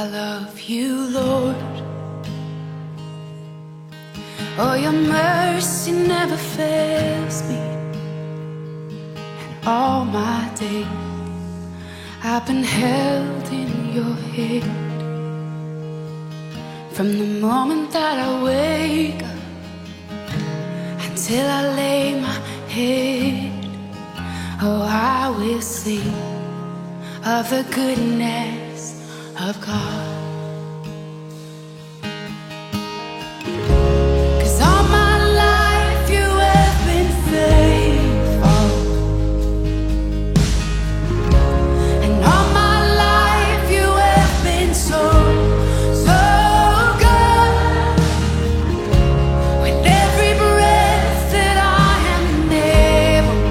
I love you, Lord. Oh, your mercy never fails me. And all my days I've been held in your hand. From the moment that I wake up until I lay my head, oh, I will sing of the goodness of God. 'Cause all my life you have been faithful, and all my life you have been so, so good. With every breath that I am able,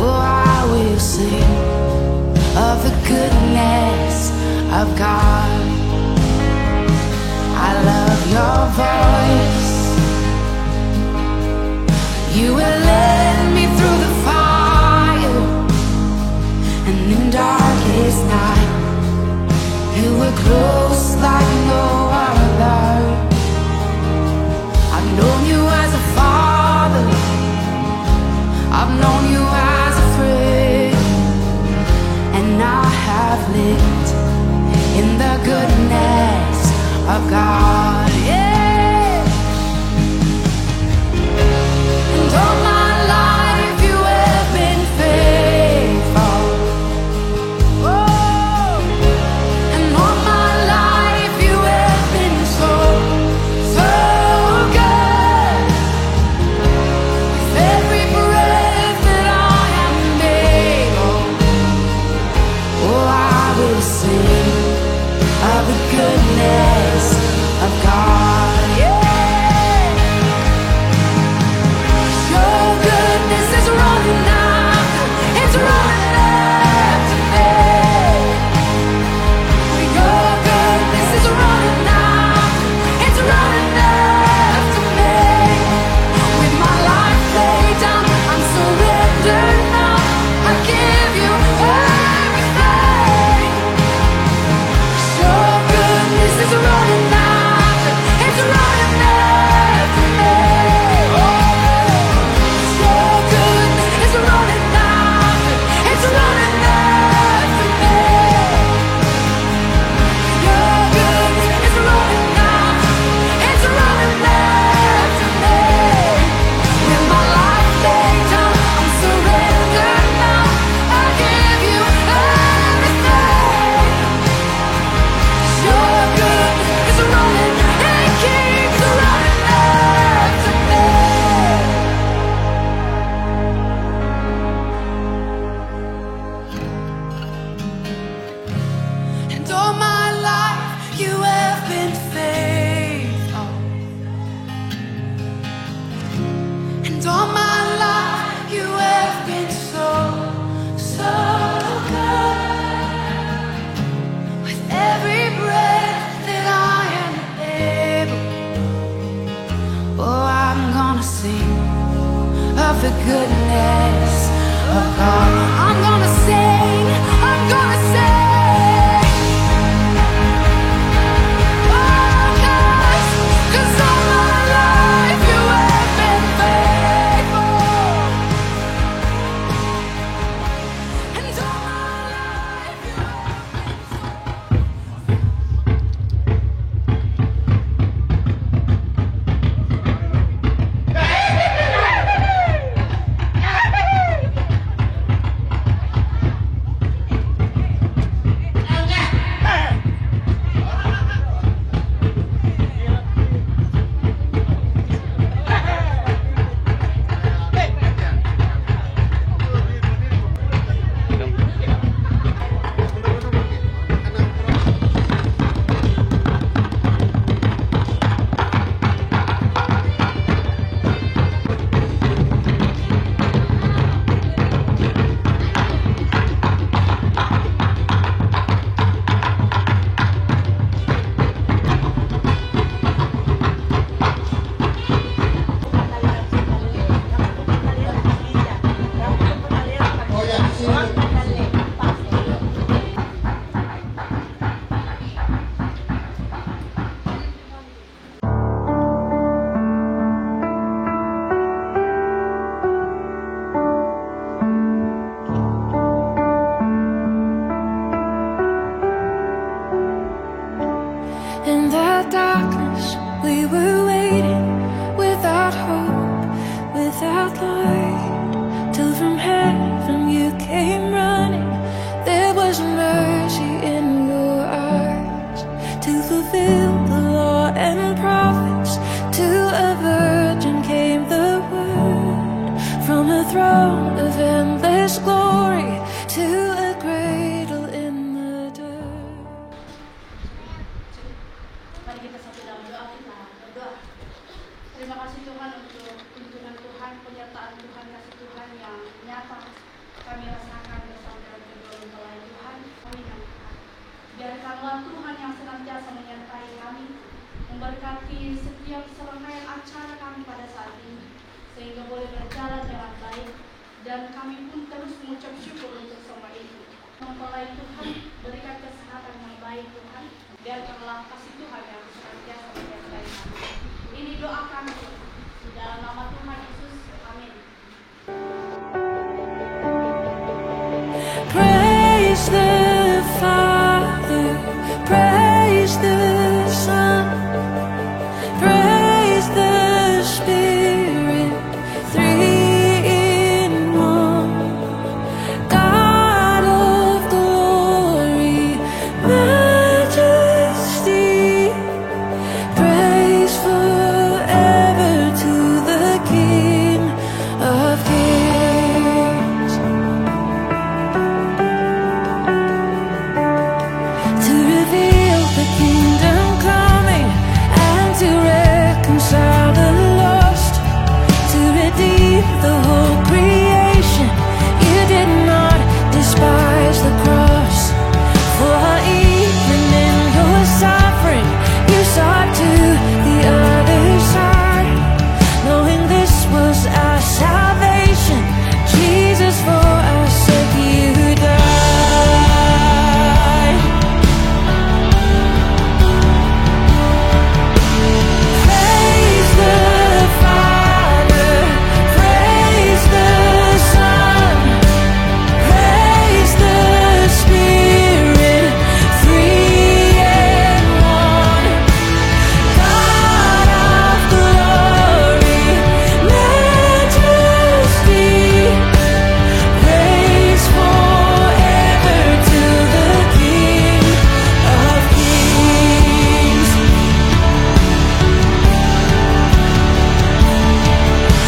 oh, I will sing of the goodness of God. I love your voice. You will lead me through the fire, and in darkest night you were close like no other. I've known you as a father, I've known you as a friend, and I have lived in the goodness of God, yeah. And all my life you have been faithful. Oh, and all my life you have been so, so good. With every breath that I am able, oh, I will sing of the goodness of God, yeah. Your goodness is running after, it's running after me. Your goodness is running after, it's running after me. With my life laid down, I'm surrendered now. I give you everything. Your goodness is running after, it's running after me. Your goodness is running after, it's running after me. Your goodness is running after, it's running after me. With my life laid down, I'm surrendered now. I give you everything. Your goodness is running, it keeps running after me. And all my life you have been faithful, and all my life you have been so, so good. With every breath that I am able, oh, I'm gonna sing of the goodness of God. I'm gonna sing, I'm gonna sing. Oh, 'cause all my life you have been faithful, and all my life you have been dan kami pun terus mengucap syukur untuk semua itu. Mempelai Tuhan, berikan kesehatan yang baik Tuhan, biarkanlah kasih Tuhan yang senantiasa menyertai kami. Ini doa kami di dalam nama Tuhan Yesus. Amin. Praise the Father, praise the Son, praise the Spirit, three in one. God of glory, majesty, praise forever to the King of Kings. To reveal the kingdom coming and to reconcile the lost, to redeem the whole creation. You did not despise the cross, for even in your suffering you saw to the other side, knowing this was our salvation. Jesus, for our sake you died. Praise the Father, praise the Son, praise the Spirit, three in one. God of glory, majesty, praise forever to the King of Kings.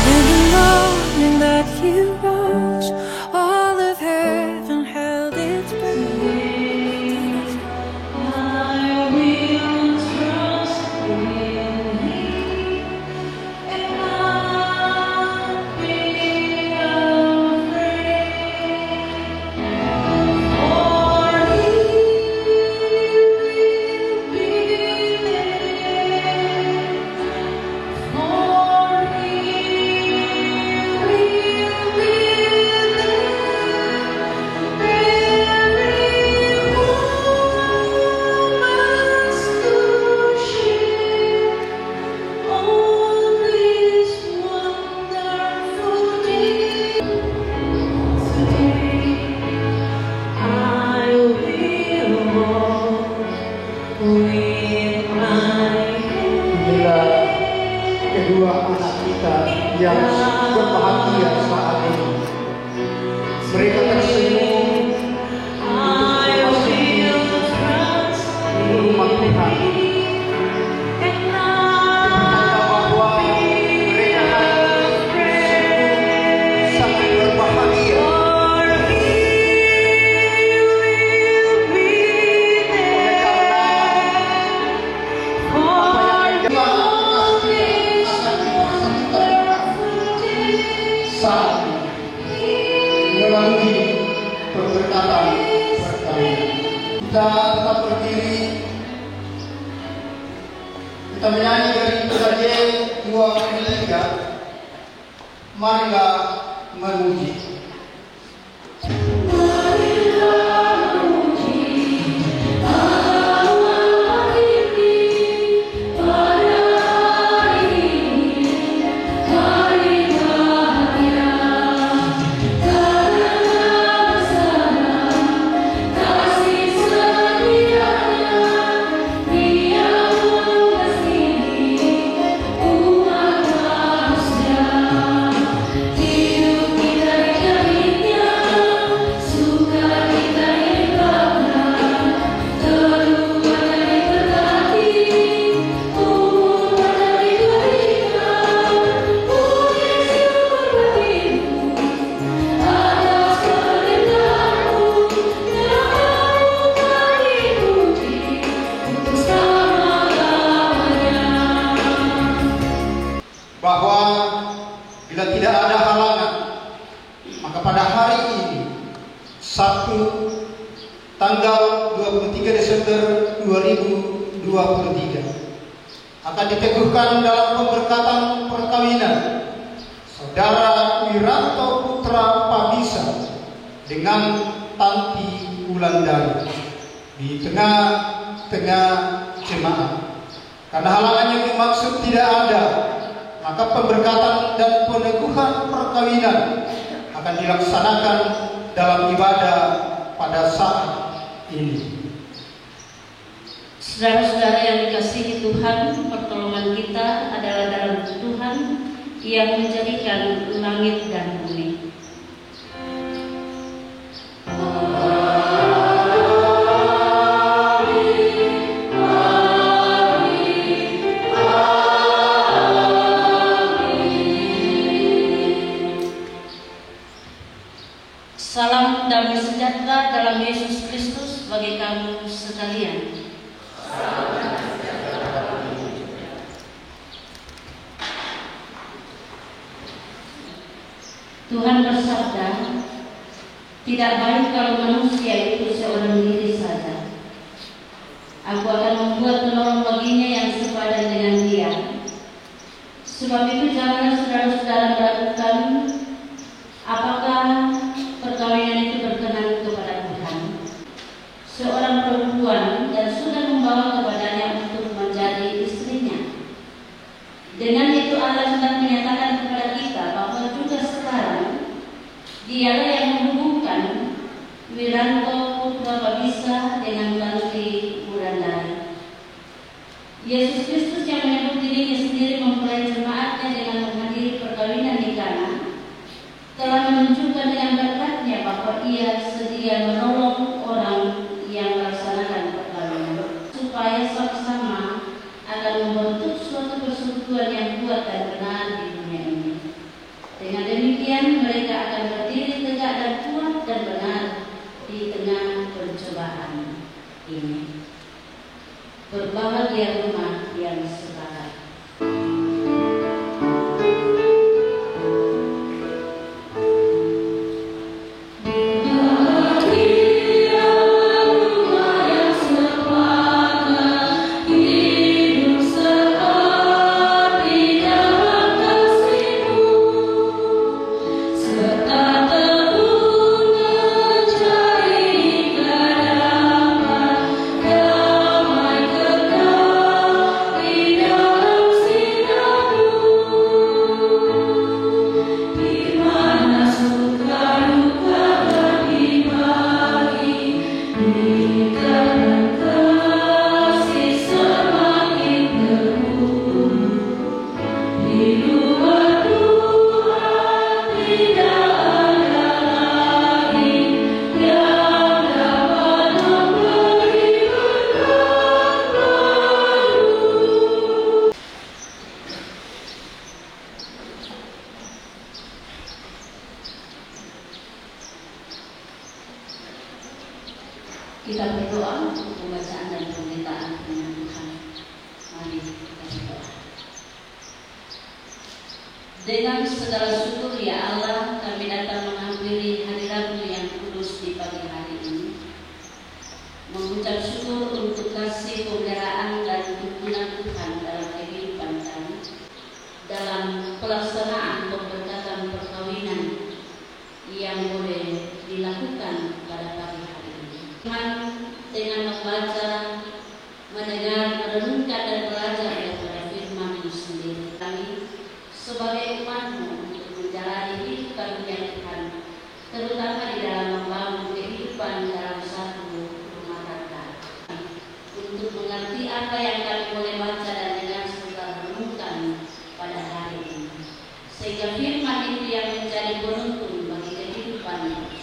In the morning that you rose, all of heaven held its breath. I will trust in Thee and not be afraid, for He will be there, for He will be Inilah kedua anak kita yang berbahagia saat ini. Mereka tersenyum untuk rumah Tuhan. Kita bahwa mereka sangat berbahagia. Saat melalui perberkatan pertama, kita tetap berdiri, kita menyanyi dari Pujian 23. Marilah memuji. Bahwa bila tidak ada halangan, maka pada hari ini, Sabtu, tanggal 23 Desember 2023, akan diteguhkan dalam pemberkatan perkawinan Saudara Wiranto Putra dengan Tanti Wulandari di tengah-tengah jemaat. Karena halangan yang dimaksud tidak ada, maka pemberkatan dan peneguhan perkawinan akan dilaksanakan dalam ibadah pada saat ini. Saudara-saudara yang dikasihi Tuhan, pertolongan kita adalah dalam Tuhan yang menjadikan langit dan bumi. Salam damai sejahtera dalam Yesus Kristus bagi kamu sekalian. Tuhan bersabda, tidak baik kalau manusia itu seorang diri saja. Aku akan membuat penolong baginya yang sepadan dengan dia. Sebab itu janganlah saudara-saudara meragukan apakah perkawinan itu berkenan kepada Tuhan. Seorang perempuan dan sudah membawa kepadanya untuk menjadi istrinya. Dengan itu Allah sedang menyatakan kepada kita bahwa juga sekarang dialah yang menghubungkan Wiranto putra Babisa dengan Tanti Wulandari. Yesus Kristus yang menyebut dirinya sendiri memulai jemaatnya dengan menghadiri perkawinan di Kana telah menunjukkan dengan berkatnya bahwa ia sedia menolong orang yang melaksanakan perkawinan supaya sama-sama akan membentuk suatu persekutuan yang kuat dan benar di dunia ini. Dengan demikian mereka akan berdiri tegak dan kuat dan benar di tengah pencobaan ini. Berbahagia rumah yang sepakat. Kita berdoa untuk pembacaan dan pemberitaan firman Tuhan. Mari kita berdoa. Dengan segala syukur ya Allah, kami datang menghampiri hadirat-Mu yang kudus di pagi hari ini. Mengucap syukur untuk kasih pemeliharaan dan tuntunan Tuhan dalam kehidupan kami, dalam pelaksanaan pemberkatan perkawinan yang boleh dilakukan pada pagi hari ini. Tuhan, dengan membaca, mendengar, merenungkan dan belajar daripada firman-Mu sendiri, kami sebagai umat-Mu untuk menjalani kehidupan yang Tuhan, terutama di dalam membangun kehidupan dalam satu rumah tangga, untuk mengerti apa yang kami boleh baca dan dengar serta renungkan pada hari ini, sehingga firman itu yang menjadi penuntun bagi kehidupan kami,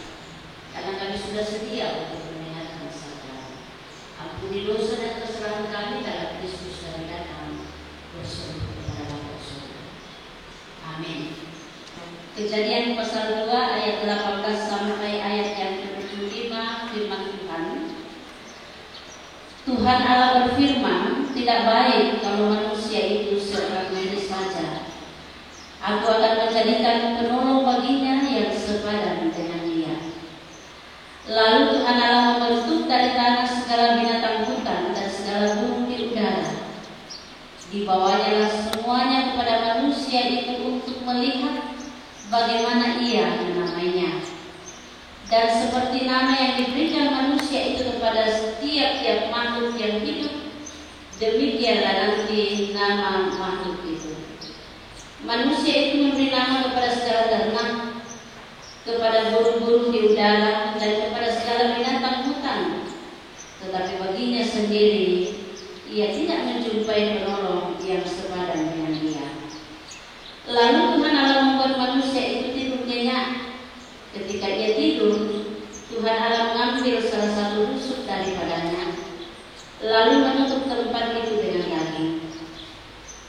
karena kami sudah sedia untuk mendengarkan sabda. Ampuni dosa dan kesalahan kami dalam Kristus yang datang bersujud kepada Bapa surga. Amin. Kejadian pasal 2 ayat 18 sampai ayat yang ke-75, firman Tuhan. Tuhan Allah berfirman, tidak baik kalau manusia itu seorang diri saja. Aku akan menjadikan penolong baginya yang sepadan dengan dia. Lalu Tuhan Allah membentuk dari tanah segala binatang hutan dan segala burung di udara. Dibawanyalah semuanya kepada manusia itu untuk melihat bagaimana ia menamainya. Dan yang hidup, demikianlah nanti nama makhluk itu. Manusia itu memberi nama kepada segala ternak, kepada burung-burung di udara, dan kepada segala binatang hutan. Tetapi baginya sendiri, ia tidak menjumpai penolong yang sepadan dengan dia. Lalu Tuhan Allah membuat manusia itu tidur nyenyak. Ketika ia tidur, Tuhan Allah mengambil salah satu rusuk daripadanya, lalu menutup tempat itu dengan daging.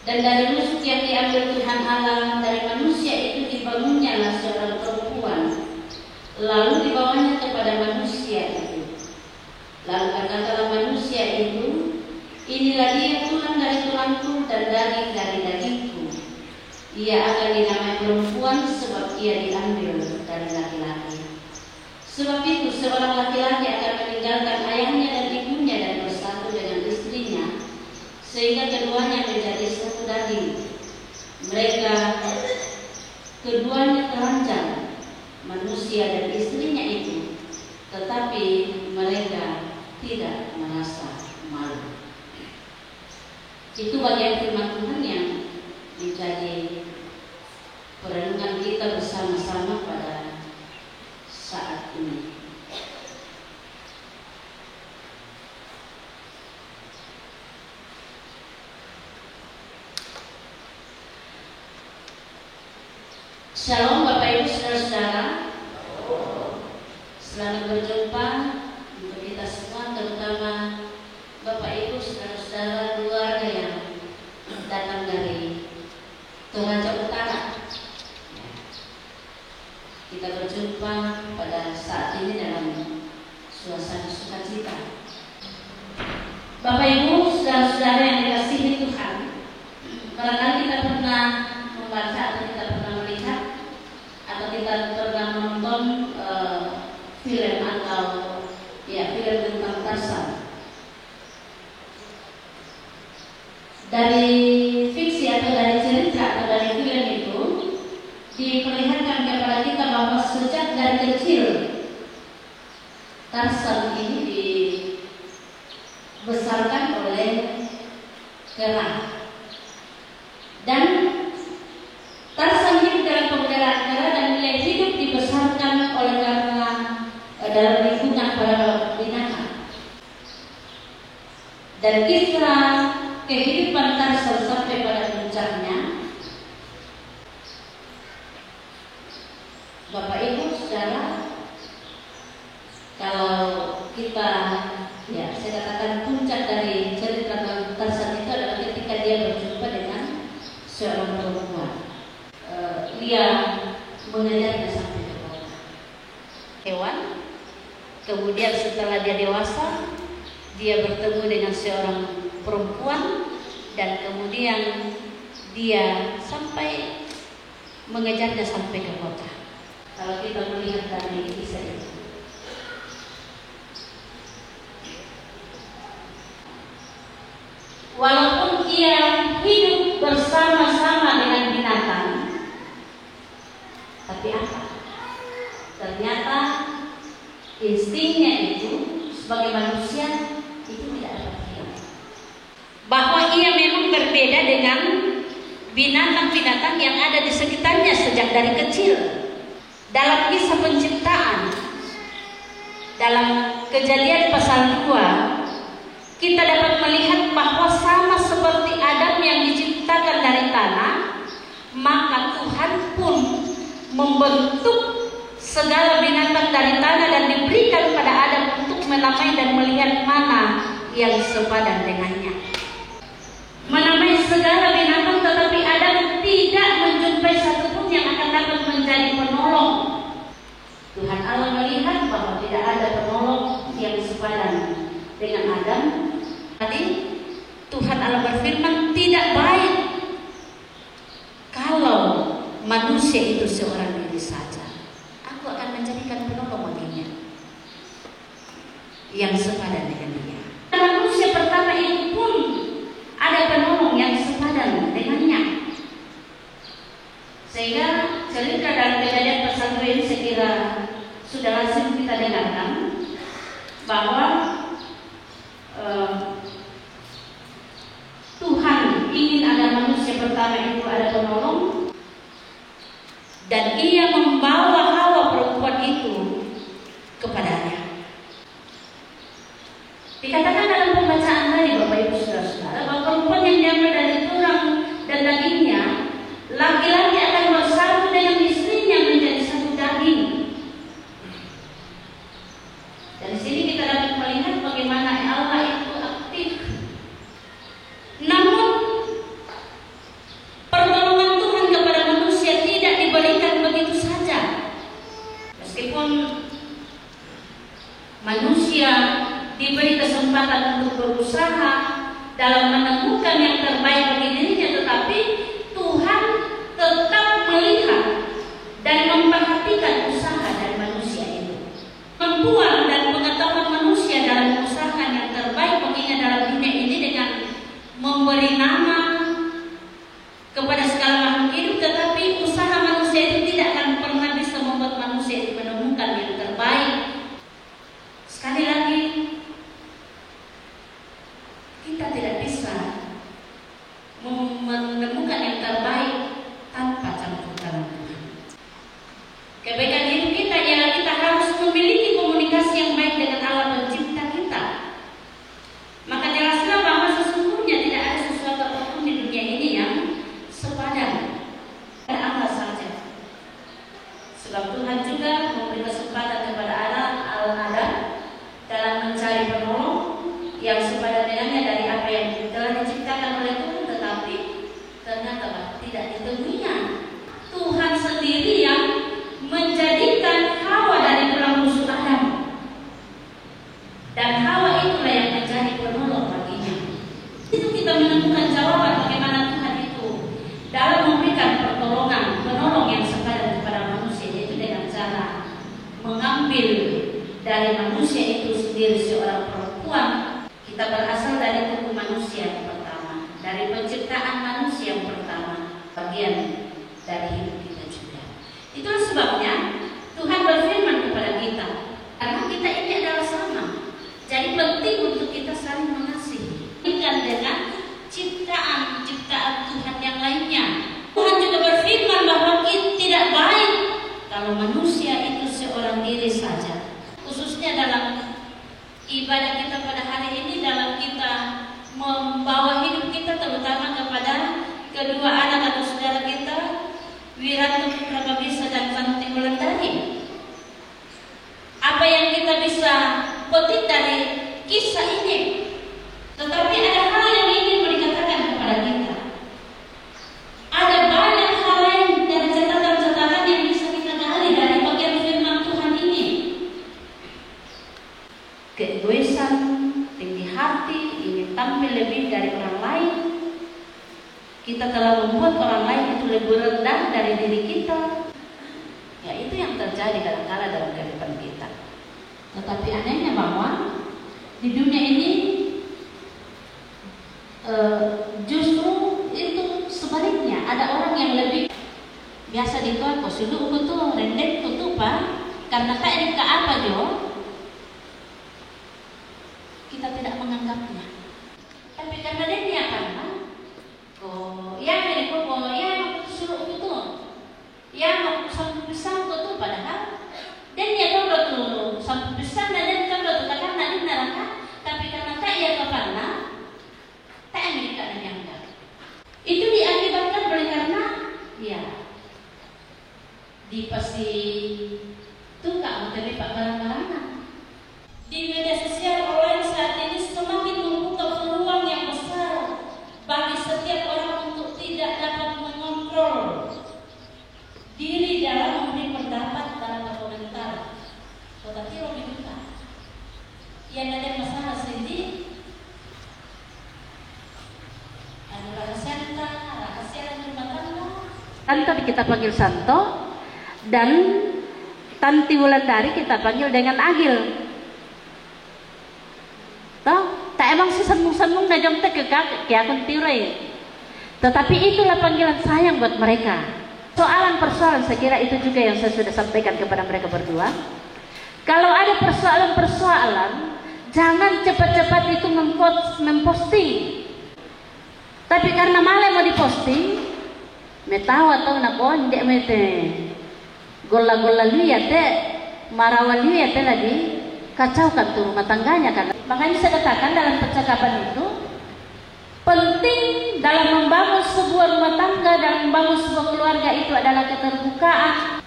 Dan dari rusuk yang diambil Tuhan Allah dari manusia itu dibangunnyalah seorang perempuan, lalu dibawanya kepada manusia itu. Lalu katakanlah manusia itu, inilah dia tulang dari tulangku dan daging dari dagingku. Ia akan dinamai perempuan sebab ia diambil dari laki-laki. Sebab itu seorang laki-laki akan meninggalkan ayahnya dan ibunya dan bersatu dengan istrinya, sehingga keduanya menjadi satu daging. Mereka keduanya telanjang, manusia dan istrinya itu, tetapi mereka tidak merasa malu. Itu bagian firman Tuhan yang menjadi perenungan kita bersama-sama pada saat ini. Shalom Bapak Ibu Saudara-saudara. Selamat berjumpa untuk kita semua, terutama Bapak Ibu Saudara-saudara keluarga yang datang dari Toraja Utara. Kita berjumpa pada saat ini dalam suasana sukacita. Bapak Ibu Saudara-saudara yang dikasihi Tuhan, barangkali kita pernah membaca atau kita pernah melihat atau kita pernah menonton film atau film tentang Tarzan. Dari fiksi atau dari cerita atau dari film itu diperlihatkan kepada kita bahwa sejak dari kecil Tarzan ini dibesarkan oleh kera, dan Tarzan hidup dalam pemeliharaan kera dan dia hidup dibesarkan oleh karena dalam lingkungan para binatang. Dan kisah kehidupan Tarzan sampai pada puncaknya, Bapak Ibu Saudara, kalau kita saya katakan puncak dari cerita Tarzan itu adalah ketika dia berjumpa dengan seorang perempuan. Dia mengejarnya sampai ke kota hewan. Kemudian setelah dia dewasa, dia bertemu dengan seorang perempuan, dan kemudian dia sampai mengejarnya sampai ke kota. Kalau kita melihat dari kisah itu, walaupun ia hidup bersama-sama dengan binatang, tapi apa? Ternyata instingnya itu sebagai manusia itu tidak dapat hilang. Bahwa ia memang berbeda dengan binatang-binatang yang ada di sekitarnya sejak dari kecil. Dalam kisah penciptaan, dalam Kejadian pasal 2, kita dapat melihat bahwa sama seperti Adam yang diciptakan dari tanah, maka Tuhan pun membentuk segala binatang dari tanah dan diberikan pada Adam untuk menamai dan melihat mana yang sepadan dengannya. Menamai segala binatang, tetapi Adam tidak menjumpai satupun yang akan dapat menjadi penolong. Tuhan Allah melihat bahwa tidak ada penolong yang sepadan dengan Adam. Tadi Tuhan Allah berfirman, tidak baik kalau manusia itu seorang diri saja. Aku akan menjadikan penolong baginya yang sepadan dengan dia. Manusia pertama itu pun ada penolong yang sepadan dengannya. Sehingga cerita dalam Kejadian pasal 2 ini saya kira sudah lazim kita dengarkan bahwa selama itu ada penolong, dan ia membawa Hawa perempuan itu kepadanya. Dikatakan dalam pembacaan tadi Bapak Ibu Saudara-saudara bahwa perempuan yang diambil dari tulang dan dagingnya, laki-laki akan bersatu dengan istrinya menjadi satu daging. Dari sini kita dapat melihat bagaimana Allah itu aktif. Namun pertolongan Tuhan kepada manusia tidak diberikan begitu saja. Meskipun manusia diberi kesempatan untuk berusaha dalam menemukan yang terbaik bagi dirinya, tetapi Tuhan tetap melihat dan memperhatikan usaha dari manusia itu. Kemampuan dan pengetahuan manusia dalam usaha yang terbaik baginya dalam dunia ini dengan memberi nama kepada segala makhluk hidup, tetapi usaha manusia itu tidak akan pernah bisa membuat manusia itu menemukan yang terbaik. Sekali lagi, kita tidak bisa menemukan yang terbaik tanpa campur tangan Tuhan. Kebaikan hidup kita ialah kita harus memiliki komunikasi yang baik dengan Allah Pencipta kita. Maka jelaslah bahwa sesungguhnya tidak ada sesuatu apapun di dunia ini yang sepadan. Ada Allah saja. Sebab Tuhan juga memberi kesempatan kepada Adam dalam mencari penolong yang sepadan dengannya dari apa yang telah diciptakan oleh Tuhan, tetapi ternyata tidak ditemuinya. Tuhan sendiri yang menjadikan Hawa dari tulang rusuk Adam, dan Hawa itulah yang menjadi penolong baginya. Itu kita menemukan jawaban bagaimana Tuhan itu dalam memberikan pertolongan, penolong yang sepadan kepada manusia, yaitu dengan cara mengambil dari manusia itu sendiri seorang perempuan. Kita berasal dari tubuh manusia yang pertama, dari penciptaan manusia yang pertama, bagian dari hidup kita juga. Itulah sebabnya Tuhan berfirman kepada kita, karena kita ini adalah sama. Jadi penting untuk kita saling mengasihi, bukan dengan ciptaan Tuhan yang lainnya. Tuhan juga berfirman bahwa tidak baik kalau manusia itu seorang diri saja. Khususnya dalam ibadah kita pada hari ini, dalam kita membawa hidup kita terutama kepada kedua anak atau saudara kita, Wiranto Prababisa dan Santi Wulandari. Apa yang kita bisa petik dari kisah ini? Tetapi ada hal yang ingin dikatakan kepada kita. Ada banyak hal lain dari catatan-catatan yang bisa kita gali dari bagian firman Tuhan ini. Keegoisan, tinggi hati, ingin tampil lebih dari orang lain. Kita telah membuat orang lain itu lebih rendah dari diri kita. Ya, itu yang terjadi kadang-kala dalam kehidupan kita. Tetapi anehnya bahwa di dunia ini justru itu sebaliknya. Ada orang yang lebih biasa dikatakan kok sudah aku tuh rendek tuh pak, karena kayak ke apa jo, kita tidak menganggapnya. Tapi karena dia karena oh ya ini kok ya suruh aku tuh, ya aku sampai besar tuh padahal dan ya kau tuh sampai besar dan kau tuh karena dia neraka, tapi karena tak ya karena tak Amerika dan yang enggak. Itu diakibatkan oleh karena ya di pasti tukang terlibat barang-barangan. Di media sosial online saat ini semakin membuka peluang yang besar bagi setiap orang untuk tidak dapat mengontrol diri dalam memberi pendapat dalam komentar. Tetapi lebih bukan. Yang ada masalah sendiri. Ada rahasia dan rumah tangga. Santo kita panggil Santo dan Tanti Wulandari kita panggil dengan Agil. Toh, tak emang sih sembung-sembung dah jom ke akun tirai. Tetapi itulah panggilan sayang buat mereka. Persoalan-persoalan saya kira itu juga yang saya sudah sampaikan kepada mereka berdua. Kalau ada persoalan-persoalan, jangan cepat-cepat itu memposting. Tapi karena malah mau diposting, Metawa tau na kon dek mete gola-gola liat te marawan liat te lagi kacau kan tuh rumah tangganya kan. Makanya saya katakan dalam percakapan itu penting dalam membangun sebuah rumah tangga, dalam membangun sebuah keluarga itu adalah keterbukaan.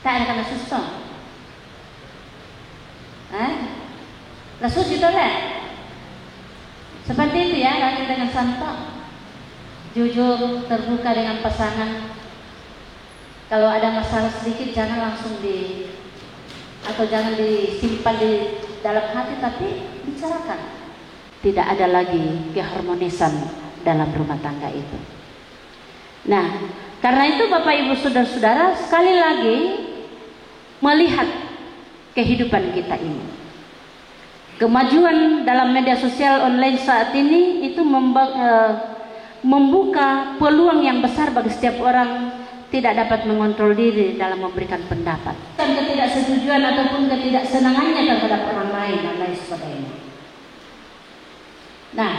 Tak ada kena susah. Rasus itu lah. Seperti itu ya, lagi dengan santai. Jujur, terbuka dengan pasangan. Kalau ada masalah sedikit jangan langsung jangan disimpan di dalam hati, tapi bicarakan. Tidak ada lagi keharmonisan dalam rumah tangga itu. Nah, karena itu Bapak Ibu Saudara-saudara, sekali lagi melihat kehidupan kita ini. Kemajuan dalam media sosial online saat ini itu membuka peluang yang besar bagi setiap orang tidak dapat mengontrol diri dalam memberikan pendapat. Dan ketidaksetujuan ataupun ketidaksenangannya terhadap orang lain dan lain sebagainya. Nah,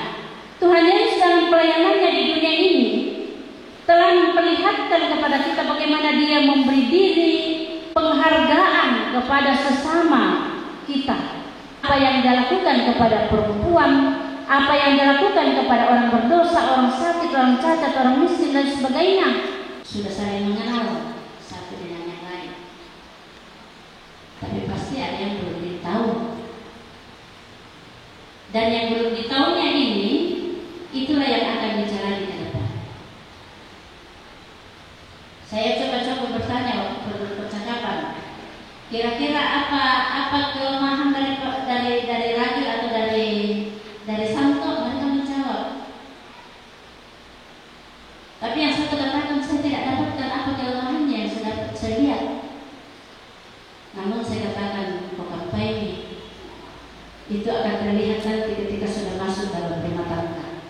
Tuhan Yesus dalam pelayanannya di dunia ini telah memperlihatkan kepada kita bagaimana Dia memberi diri, penghargaan kepada sesama kita. Apa yang Dia lakukan kepada perempuan, apa yang Dia lakukan kepada orang berdosa, orang sakit, orang cacat, orang miskin dan sebagainya. Sudah saling mengenal satu dengan yang lain. Tapi pasti ada yang belum ditahu. Dan yang belum ditahunya ini, itulah yang akan dijalani ke depan. Saya coba bertanya waktu percakapan, kira-kira apa kelemahan dari Ragil atau dari Santo? Mereka menjawab. Tapi yang satu katakan, saya tidak dapatkan apa kelemahannya yang saya lihat. Namun saya katakan, bukan baik. Itu akan terlihat nanti ketika sudah masuk dalam rumah tangga.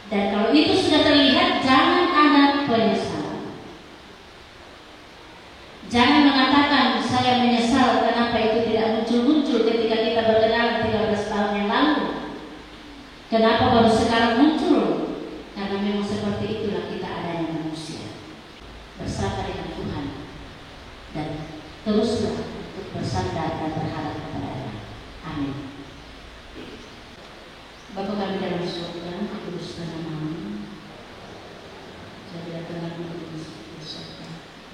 Dan kalau itu sudah terlihat, jangan ada penyesalan. Jangan mengatakan saya menyesal kenapa itu tidak muncul ketika kita berkenalan 13 tahun yang lalu. Kenapa baru sekarang muncul? Karena memang seperti itulah kita adanya manusia. Bersama dengan Tuhan. Dan teruslah untuk bersandar dan berharap kepada-Nya. Amin. Bapa kami dalam surga, kuduskan namamu. Jadilah Tuhanmu di surga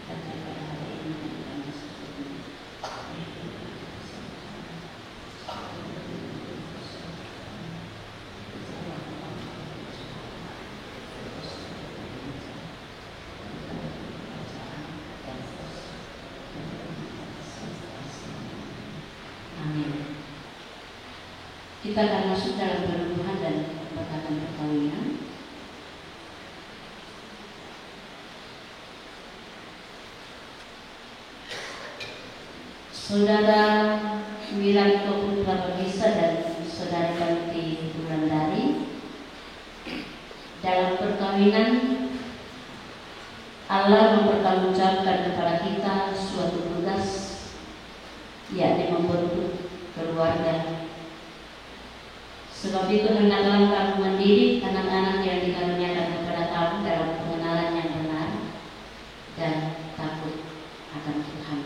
dan pada hari ini dan pada masa depan. Amin. Kita akan masuk dalam perenungan dan perkataan perkawinan. Saudara Wiranto Putra-Bisa dan Saudari Tanti Wulandari, dalam perkawinan Allah mempertanggungjawabkan kepada kita suatu tugas, yakni membentuk keluarga. Sebab itu hendaklah kamu mendidik anak-anak yang dikaruniakan kepada kamu dalam pengenalan yang benar dan takut akan Tuhan.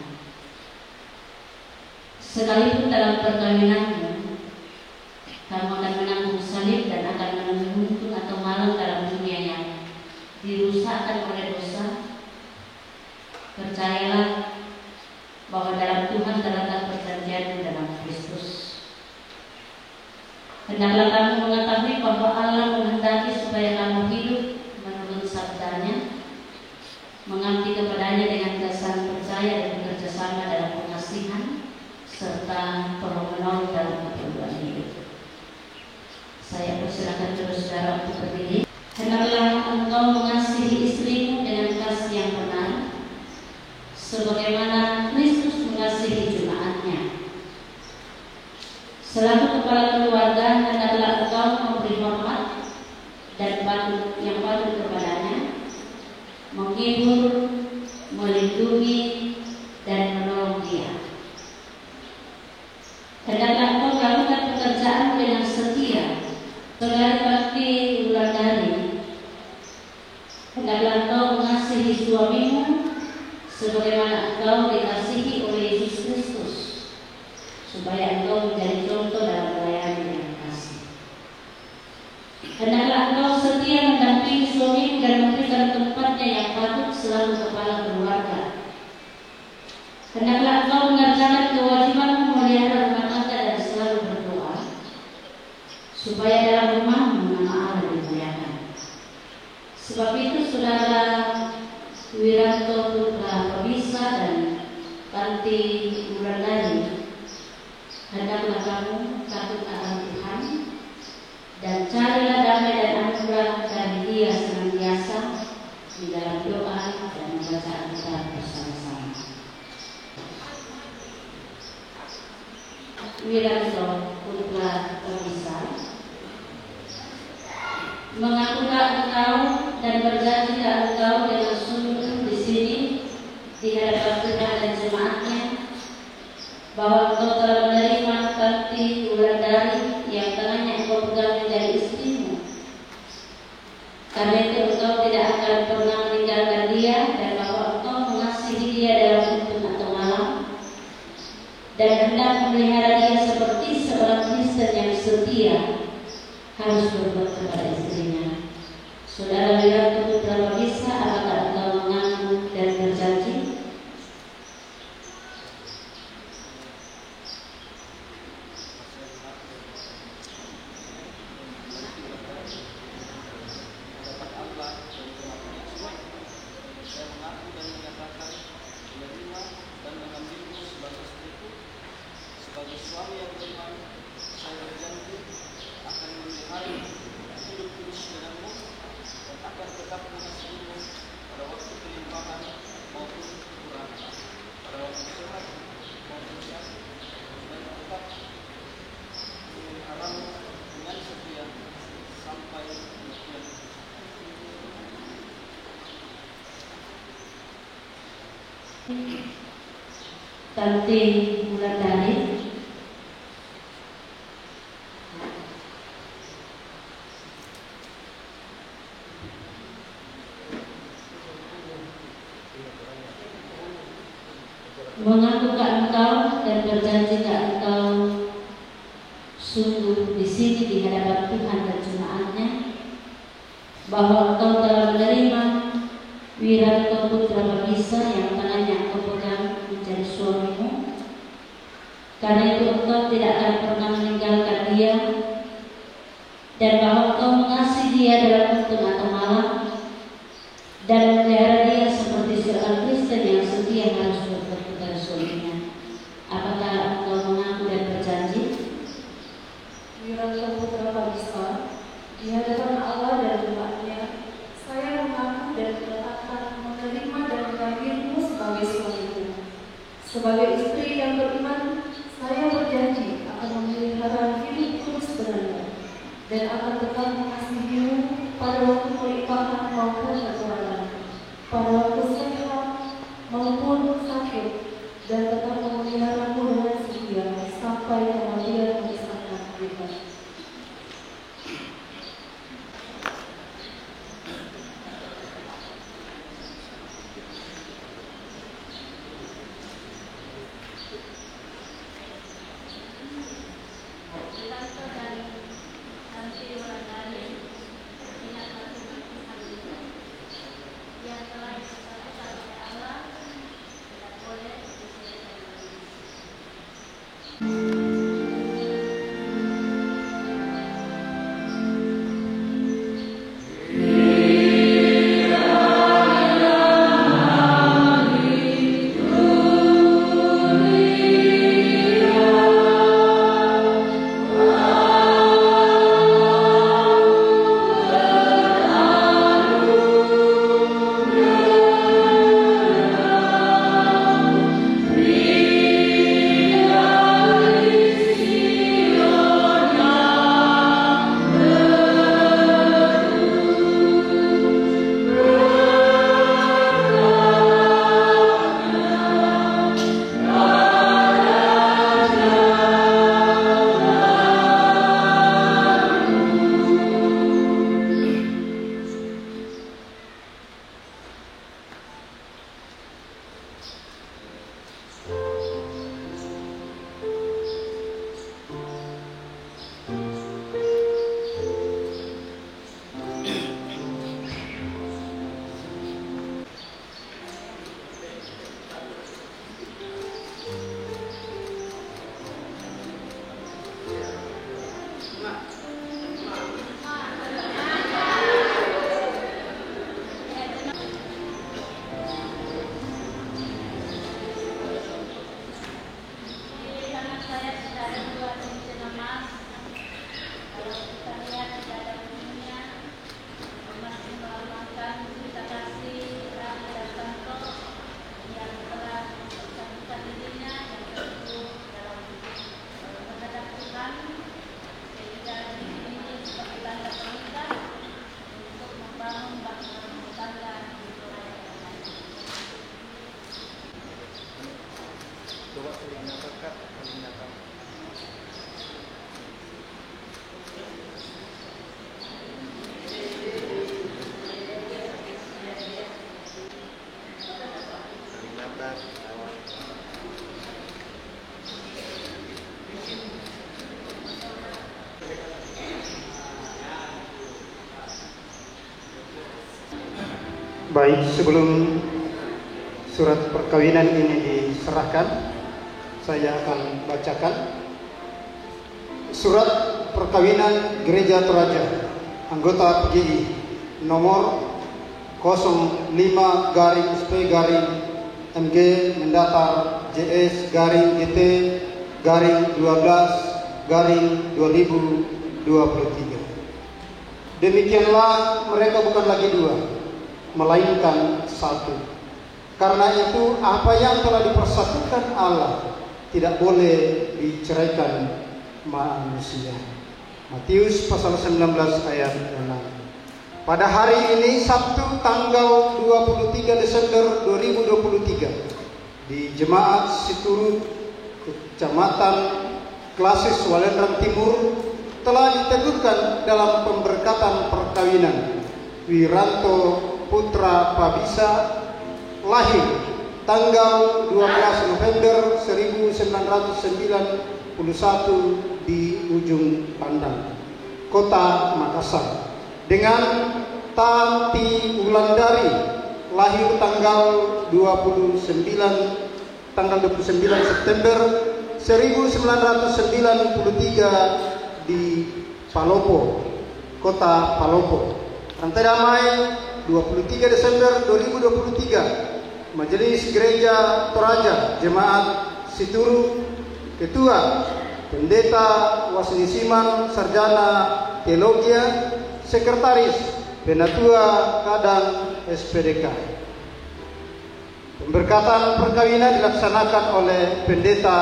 Sekalipun dalam perkawinanmu kamu akan menanggung salib dan akan menunggu atau malang dalam dunia yang dirusakkan oleh dosa, percayalah bahwa dalam Tuhan terletak perjanjian dalam Kristus. Hendaklah kamu mengetahui bahwa Allah menghendaki supaya kamu hidup menurut sabdanya, mengabdi kepadanya dengan kesan percaya dan bekerja sama dalam pengasihan serta menolong dalam keperluan hidup. Saya persilakan saudara untuk berdiri. Hendaklah engkau mengasihi istrimu dengan kasih yang benar, sebagaimana Kristus mengasihi jemaatnya. Selaku kepala keluarga, hendaklah engkau memberi hormat dan yang patut kepadanya, menghibur, melindungi, dan menolong dia. Hendaklah engkau melakukan pekerjaan dengan setia. Saudari Bakti Wulandari, hendaklah engkau mengasihi supaya engkau menjadi contoh dalam pelayanan yang kasih. Hendaklah engkau setia mendampingi suamimu dan memberikan tempatnya yang patut selalu kepala keluarga. Hendaklah engkau mengerjakan kewajiban memelihara rumah tangga dan selalu berdoa, supaya dalam rumahmu nama Allah dimuliakan. Sebab itu saudara Wiranto Putra Pebisa dan Tanti Wulandari, hendaklah kamu takut akan Tuhan dan carilah damai dan anugerah dari Dia senantiasa di dalam doa dan membaca Alkitab bersama-sama. Wiranto Putra Pebisa, mengakukah engkau dan berjanjikah engkau dengan sungguh di sini di hadapan Tuhan dan jemaatnya bahwa engkau telah menerima Tanti Wulandari yang tengahnya engkau pegang menjadi istrimu? Karena itu engkau tidak akan pernah meninggalkan dia, dan bahwa engkau mengasihi dia dalam hidup atau malam, dan hendak memelihara dia seperti seorang Kristen yang setia harus berbuat kepada istrinya. Saudara Wiranto Putra Pebisa, apakah engkau mengaku dan berjanji? Sebagai suami yang beriman, saya berjanji akan memelihara hidup kudus denganmu dan akan tetap mengasihimu pada waktu kelimpahan maupun kekurangan, pada waktu sehat maupun sakit, dan tetap memeliharamu dengan setia sampai kematian. Tanti Wulandari, mengakukah engkau dan berjanjikah engkau sungguh di sini di hadapan Tuhan dan jemaatnya bahwa engkau telah menerima Wiranto Putra Pebisa yang tengahnya engkau pegang menjadi suamimu? Karena itu engkau tidak akan pernah meninggalkan dia, dan bahwa engkau mengasihi dia dalam hidup atau malam, dan memelihara dia seperti seorang Kristen yang setia harus berbuat kepada suaminya. Apakah engkau mengaku dan berjanji? Wiranto Putra Pebisa, di hadapan Allah dan umatnya, saya mengaku dan akan menerima dan mengambilmu sebagai suamiku. Sebagai istri yang beriman, saya berjanji akan memelihara hidup kudus denganmu dan akan tetap mengasihimu pada waktu pelimpahan maupun kekurangan, pada waktu sehat maupun sakit, dan tetap memeliharamu dengan setia sampai kematian memisahkan kita. Wiranto dan Tanti Wulandari, ingatlah Tuhan Baik, sebelum surat perkawinan ini diserahkan, saya akan bacakan surat perkawinan Gereja Toraja, anggota PGI nomor 05-SP-MG mendatar JS-GT-12-2023. Demikianlah mereka bukan lagi dua, melainkan satu. Karena itu apa yang telah dipersatukan Allah tidak boleh diceraikan manusia. Matius pasal 19 ayat 6. Pada hari ini Sabtu tanggal 23 Desember 2023 di Jemaat Situru Kecamatan Klasis Walendrang Timur telah diteguhkan dalam pemberkatan perkawinan Wiranto Putra Pabisa, lahir tanggal 12 November 1991 di Ujung Pandang, Kota Makassar, dengan Tanti Wulandari, lahir tanggal 29 September 1993 di Palopo, Kota Palopo. Rantai damai 23 Desember 2023, Majelis Gereja Toraja Jemaat Situru, Ketua Pendeta Wasni Siman Sarjana Teologia, Sekretaris Penatua Kadang SPDK. Pemberkatan perkawinan dilaksanakan oleh Pendeta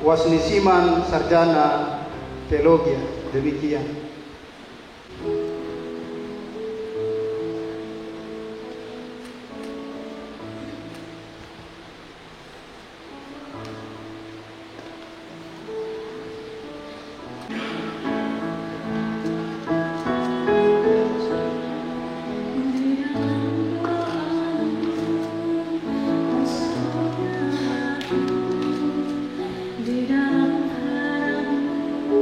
Wasni Siman Sarjana Teologia. Demikian. Di dalam haramu,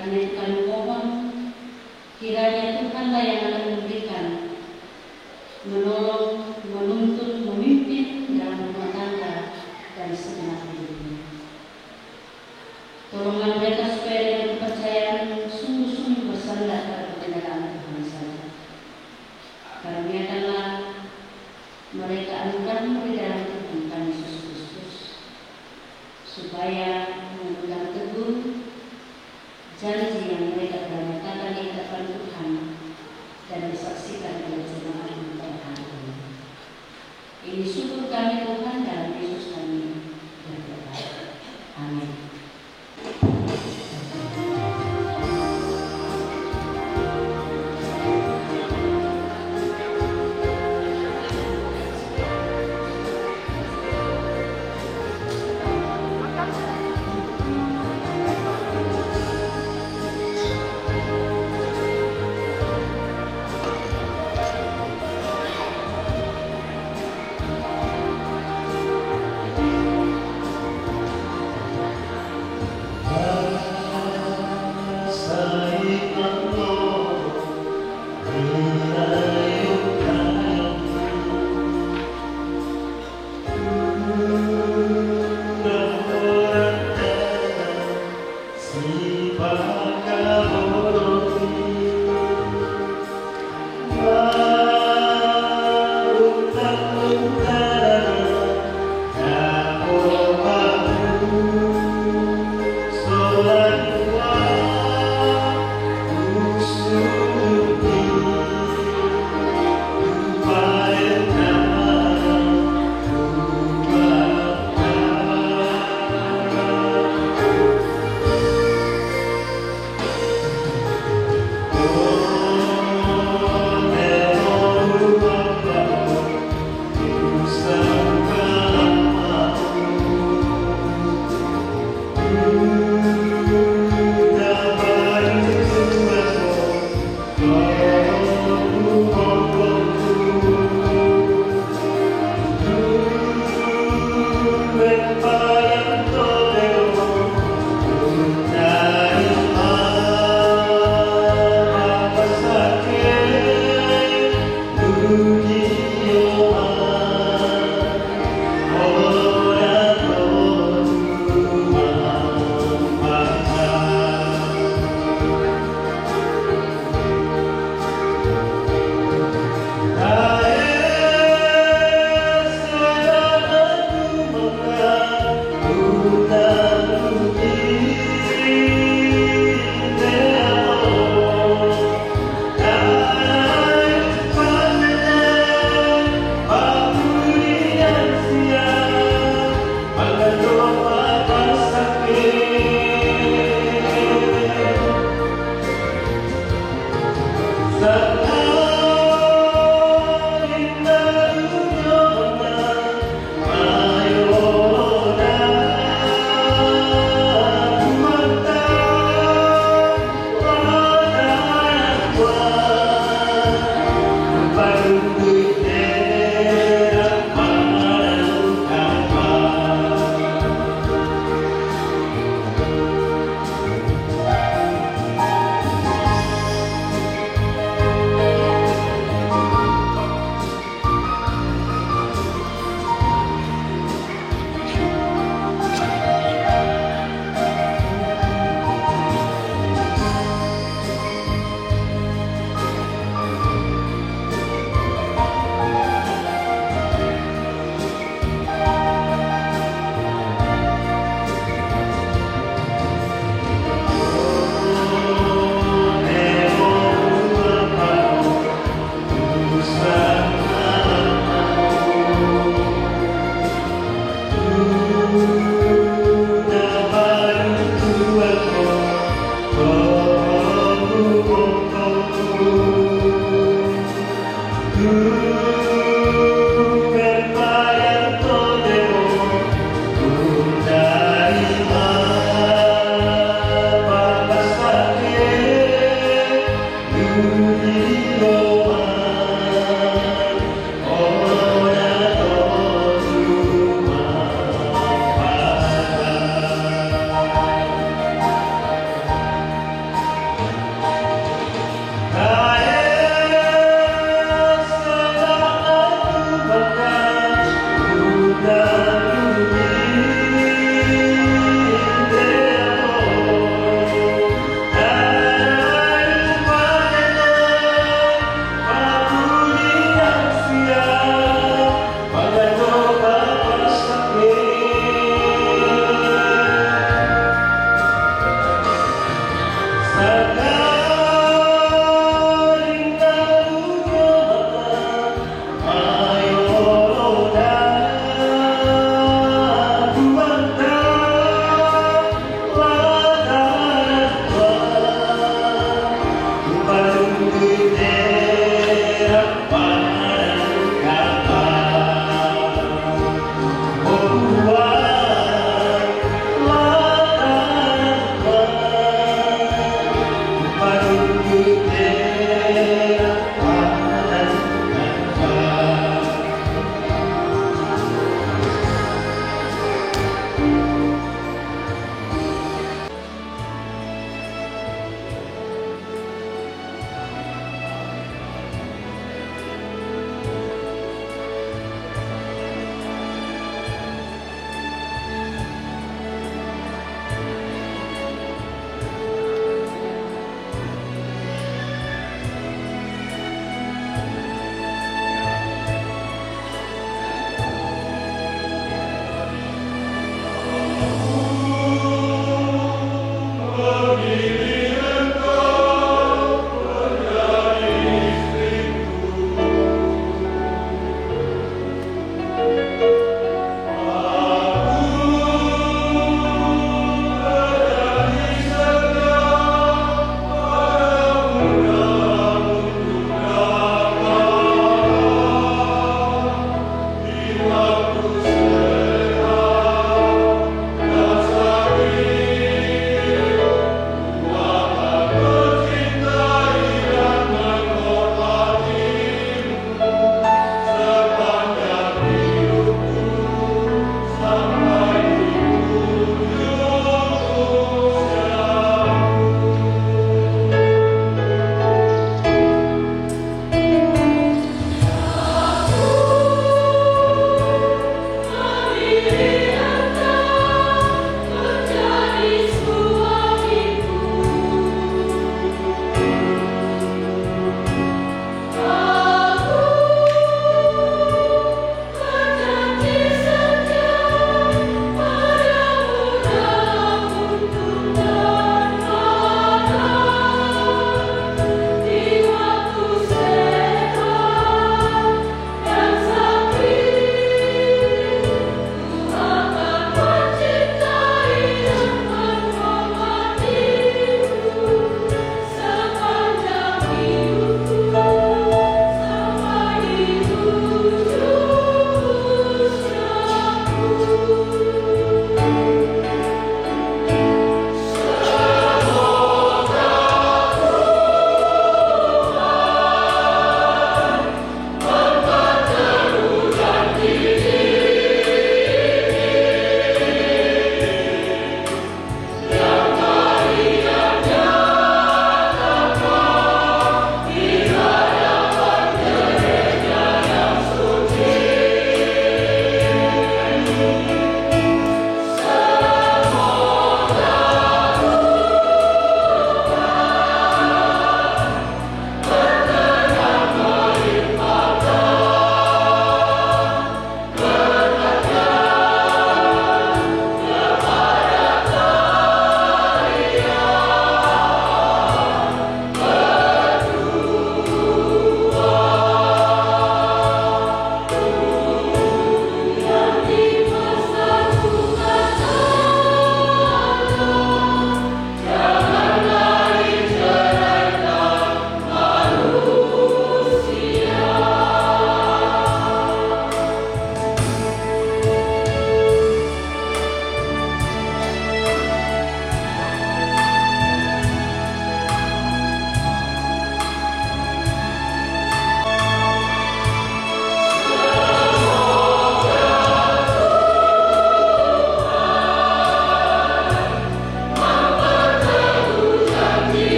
Karena itu kami mohon kiranya Tuhanlah yang akan memberikan, menolong, menuntun, memimpin dalam rumah tangga dan segenap hidupnya. Tolonglah mereka supaya dengan kepercayaan sungguh-sungguh bersandar pada penjagaan Tuhan saja. Karuniakanlah mereka anugerah di dalam Tuhan Yesus Kristus, supaya memegang teguh janji yang mereka telah nyatakan di hadapan Tuhan dan disaksikan oleh jemaat pada hari ini. Ini syukur kami Tuhan dalam Yesus kami berdoa. Amin.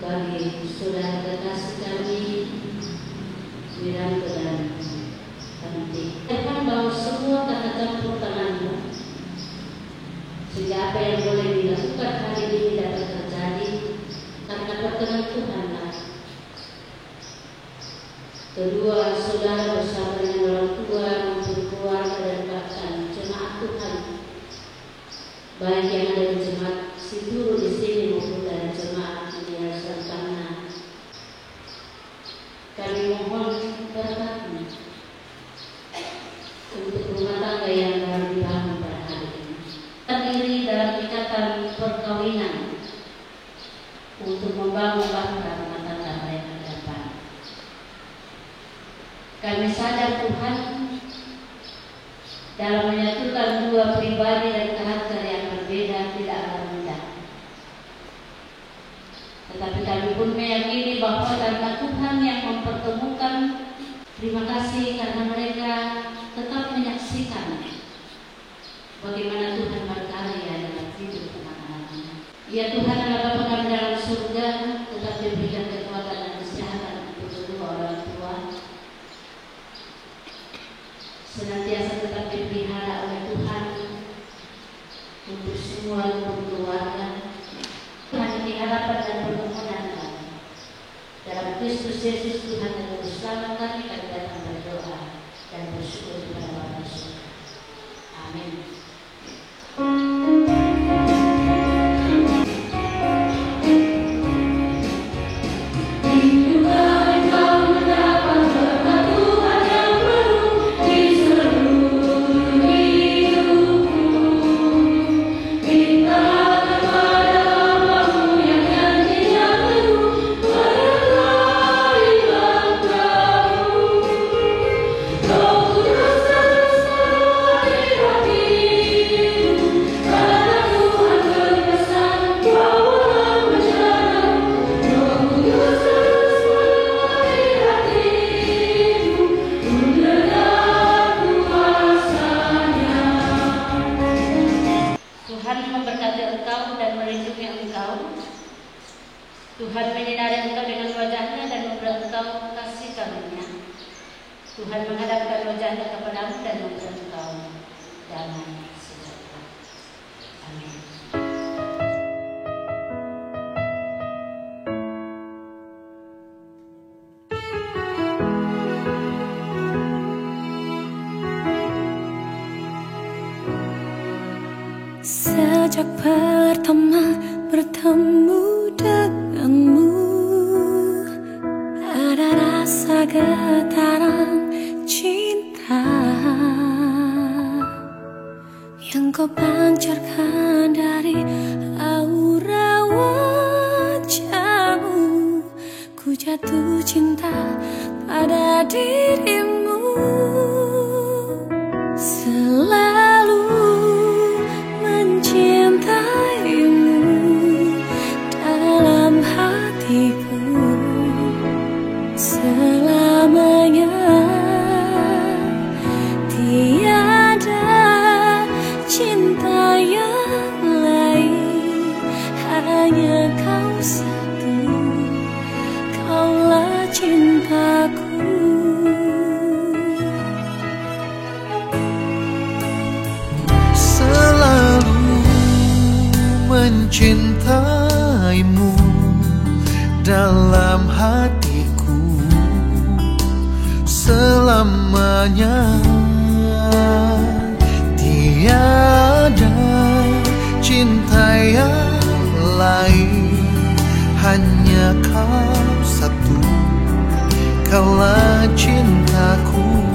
bagi saudara kekasih kami Wiranto dan Tanti. Tuhan bahwa semua kata campur tanganmu, sehingga apa yang boleh dilakukan hari ini dapat terjadi karena perkenan Tuhanlah. Kedua saudara bersama dengan orang tua maupun keluarga dan bahkan jemaat Tuhan, baik yang ada di jemaat Situru di sini maupun dari jemaat India Sertana, kami mohon berkat-Mu untuk rumah tangga yang baru dibangun pada hari ini. Terdiri dalam ikatan perkawinan untuk membangun bangsa rumah tangga mereka ke depan. Kami sadar Tuhan dalam menyatukan dua pribadi dan karakter yang berbeda tidaklah mudah. Tetapi kami pun meyakini bahwa karena Tuhan yang mempertemukan, terima kasih karena mereka tetap menyaksikan bagaimana Tuhan berkarya dalam hidup anak-anaknya. Ya Tuhan adalah Bapa kami dalam surga, tetap diberikan kekuatan dan kesehatan untuk kedua orang tua, senantiasa tetap dipelihara oleh Tuhan untuk semua keluarga. Tuhan ini harapan dan permohonan kami. Dalam Kristus Yesus Tuhan dan Juru Selamat kami datang berdoa dan bersyukur kepada Bapa di surga. Amin. Tuhan menyinari engkau dengan wajahnya dan memberi engkau kasih karunia. Tuhan menghadapkan wajahnya kepadamu dan memberi engkau damai sejahtera. Amin. Sejak pertama bertemu denganmu, ada rasa getaran cinta yang kau pancarkan dari aura wajahmu. Ku jatuh cinta pada dirimu, selalu mencintaimu dalam hatiku selamanya. Tiada cinta yang lain, hanya kau satu, kaulah cintaku. Mencintaimu dalam hatiku selamanya. Tiada cinta yang lain, hanya kau satu, kaulah cintaku.